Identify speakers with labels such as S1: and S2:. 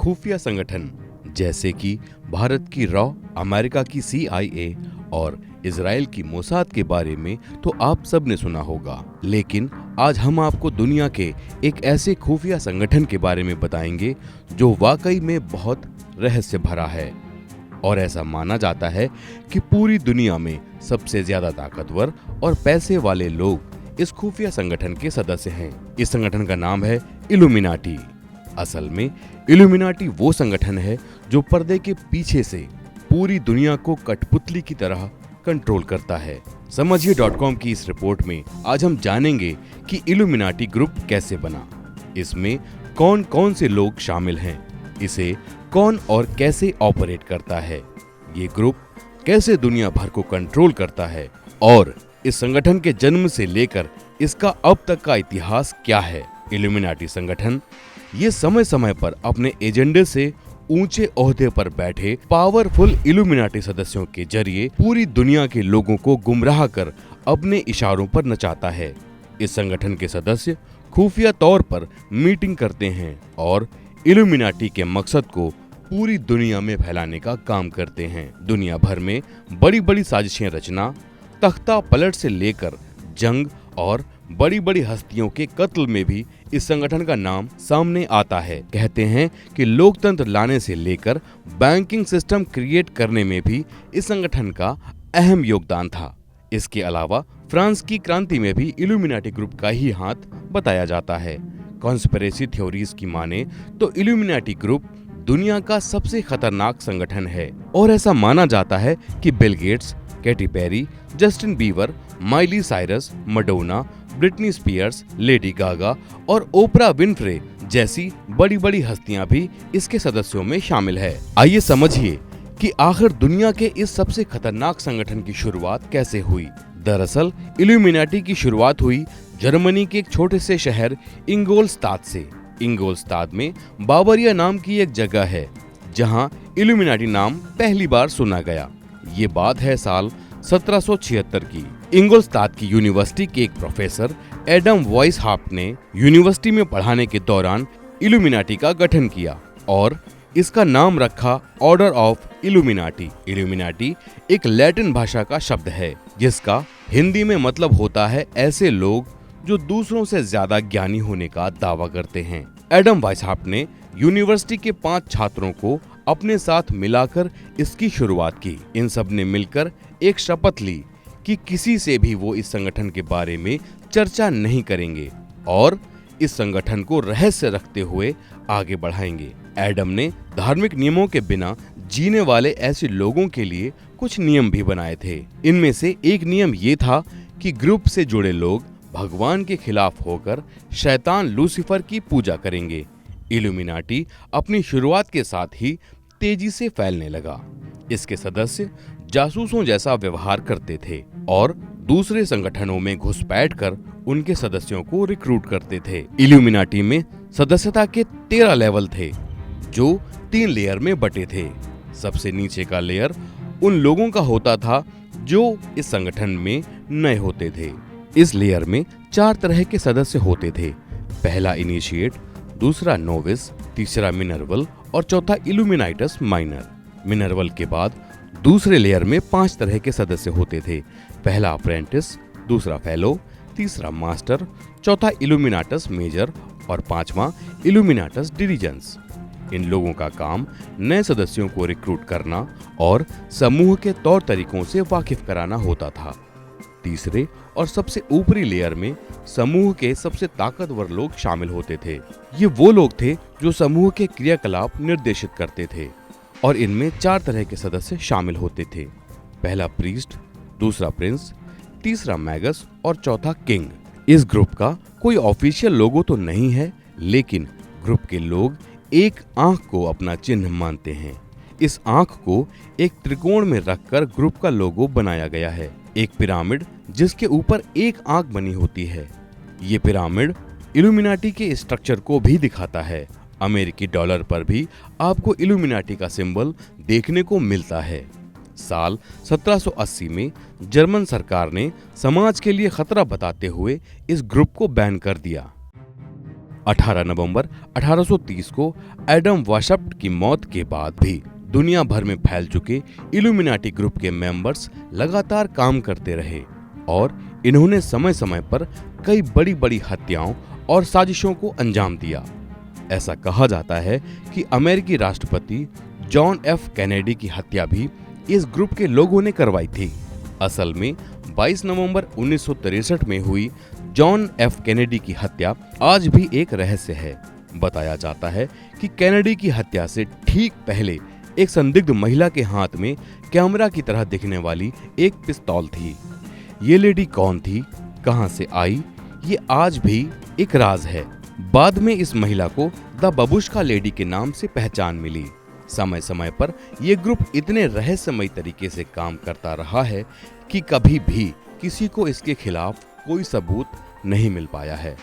S1: खुफिया संगठन जैसे कि भारत की रॉ, अमेरिका की CIA और इजराइल की मोसाद के बारे में तो आप सब ने सुना होगा, लेकिन आज हम आपको दुनिया के एक ऐसे खुफिया संगठन के बारे में बताएंगे जो वाकई में बहुत रहस्य भरा है। और ऐसा माना जाता है कि पूरी दुनिया में सबसे ज्यादा ताकतवर और पैसे वाले लोग इस खुफिया संगठन के सदस्य हैं। इस संगठन का नाम है इल्यूमिनाटी। असल में इल्यूमिनाटी वो संगठन है जो पर्दे के पीछे से पूरी दुनिया को कठपुतली की तरह कंट्रोल करता है। समझिए.com की इस रिपोर्ट में आज हम जानेंगे कि इल्यूमिनाटी ग्रुप कैसे बना, इसमें कौन कौन से लोग शामिल हैं, इसे कौन और कैसे ऑपरेट करता है, ये ग्रुप कैसे दुनिया भर को कंट्रोल करता है और इस संगठन के जन्म से लेकर इसका अब तक का इतिहास क्या है। इल्यूमिनाटी संगठन ये समय समय पर अपने एजेंडे से ऊंचे ओहदे पर बैठे पावरफुल इल्यूमिनाटी सदस्यों के जरिए पूरी दुनिया के लोगों को गुमराह कर अपने इशारों पर नचाता है। इस संगठन के सदस्य खुफिया तौर पर मीटिंग करते हैं और इल्यूमिनाटी के मकसद को पूरी दुनिया में फैलाने का काम करते हैं। दुनिया भर में बड़ी बड़ी साजिशें रचना, तख्ता पलट से लेकर जंग और बड़ी बड़ी हस्तियों के कत्ल में भी इस संगठन का नाम सामने आता है। कहते हैं कि लोकतंत्र लाने से लेकर बैंकिंग सिस्टम क्रिएट करने में भी इस संगठन का अहम योगदान था। इसके अलावा फ्रांस की क्रांति में भी इल्यूमिनाटी ग्रुप का ही हाथ बताया जाता है। कॉन्स्पिरेसी थ्योरीज की माने तो इल्यूमिनाटी ग्रुप दुनिया का सबसे खतरनाक संगठन है और ऐसा माना जाता है कि Bill Gates, Katy Perry, Justin Bieber, Miley Cyrus, Madonna, Britney Spears, Lady Gaga और ओपरा विनफ्रे जैसी बड़ी बड़ी हस्तियां भी इसके सदस्यों में शामिल है। आइए समझिए कि आखिर दुनिया के इस सबसे खतरनाक संगठन की शुरुआत कैसे हुई। दरअसल इल्यूमिनाटी की शुरुआत हुई जर्मनी के एक छोटे से शहर इंगोलस्ताद से। इंगोलस्ताद में बावरिया नाम की एक जगह है जहां इल्यूमिनाटी नाम पहली बार सुना गया। ये बात है साल 1776 की। इंगोलस्ताद की यूनिवर्सिटी के एक प्रोफेसर एडम वाइसहार्ट ने यूनिवर्सिटी में पढ़ाने के दौरान इल्यूमिनाटी का गठन किया और इसका नाम रखा ऑर्डर ऑफ इल्यूमिनाटी। इल्यूमिनाटी एक लैटिन भाषा का शब्द है जिसका हिंदी में मतलब होता है ऐसे लोग जो दूसरों से ज्यादा ज्ञानी होने का दावा करते हैं। एडम वाइसहार्ट ने यूनिवर्सिटी के 5 छात्रों को अपने साथ मिलाकर इसकी शुरुआत की। इन सब ने मिलकर एक शपथ ली कि किसी से भी वो इस संगठन के बारे में चर्चा नहीं करेंगे और इस संगठन को रहस्य रखते हुए आगे बढ़ाएंगे। एडम ने धार्मिक नियमों के बिना जीने वाले ऐसे लोगों के लिए कुछ नियम भी बनाए थे। इनमें से एक नियम ये था कि ग्रुप से जुड़े लोग भगवान के खिलाफ होकर शैतान लूसीफर की पूजा करेंगे। इल्यूमिनाटी अपनी शुरुआत के साथ ही तेजी से फैलने लगा। इसके सदस्य जासूसों जैसा व्यवहार करते थे और दूसरे संगठनों में घुसपैठ कर उनके सदस्यों को रिक्रूट करते थे। इल्यूमिनाटी में सदस्यता के 13 लेवल थे जो 3 लेयर में बटे थे। सबसे नीचे का लेयर उन लोगों का होता था जो इस संगठन में नए होते थे। इस लेयर में 4 तरह के सदस्य होते थे। पहला इनिशिएट, दूसरा नोविस, तीसरा मिनर्वल और चौथा इल्यूमिनाइटस माइनर। मिनर्वल के बाद दूसरे लेयर में 5 तरह के सदस्य होते थे। पहला अप्रेंटिस, दूसरा फेलो, तीसरा मास्टर, चौथा इल्यूमिनाटस मेजर और 5वां इल्यूमिनाटस डिरीजेंस। इन लोगों का काम नए सदस्यों को रिक्रूट करना और समूह के तौर तरीकों से वाकिफ कराना होता था। तीसरे और सबसे ऊपरी लेयर में समूह के सबसे ताकतवर लोग शामिल होते थे। ये वो लोग थे जो समूह के क्रियाकलाप निर्देशित करते थे और इनमें 4 तरह के सदस्य शामिल होते थे। पहला प्रीस्ट, दूसरा प्रिंस, तीसरा मैगस और चौथा किंग। इस ग्रुप का कोई ऑफिशियल लोगो तो नहीं है, लेकिन ग्रुप के लोग एक आंख को अपना चिन्ह मानते हैं। इस आंख को एक त्रिकोण में रखकर ग्रुप का लोगो बनाया गया है। एक पिरामिड जिसके ऊपर एक आंख बनी होती है। ये पिरामिड इल्यूमिनाटी के स्ट्रक्चर को भी दिखाता है। अमेरिकी डॉलर पर भी आपको इल्यूमिनाटी का सिंबल देखने को मिलता है। साल 1780 में जर्मन सरकार ने समाज के लिए खतरा बताते हुए इस ग्रुप को बैन कर दिया। 18 नवंबर 1830 को एडम वाशफ्ट की मौत के बाद भी दुनिया भर में फैल चुके इल्यूमिनाटी ग्रुप के मेंबर्स लगातार काम करते रहे और इन्होंने समय समय पर कई बड़ी बड़ी हत्याओं और साजिशों को अंजाम दिया। ऐसा कहा जाता है कि अमेरिकी राष्ट्रपति जॉन एफ कैनेडी की हत्या भी इस ग्रुप के लोगों ने करवाई थी। असल में 22 नवंबर 1963 में हुई जॉन एफ कैनेडी की हत्या आज भी एक रहस्य है। बताया जाता है कि कैनेडी की हत्या से ठीक पहले एक संदिग्ध महिला के हाथ में कैमरा की तरह दिखने वाली एक पिस्तौल थी। ये लेडी कौन थी, कहां से आई, ये आज भी एक राज है। बाद में इस महिला को द बबुश्का लेडी के नाम से पहचान मिली। समय समय पर यह ग्रुप इतने रहस्यमय तरीके से काम करता रहा है कि कभी भी किसी को इसके खिलाफ कोई सबूत नहीं मिल पाया है।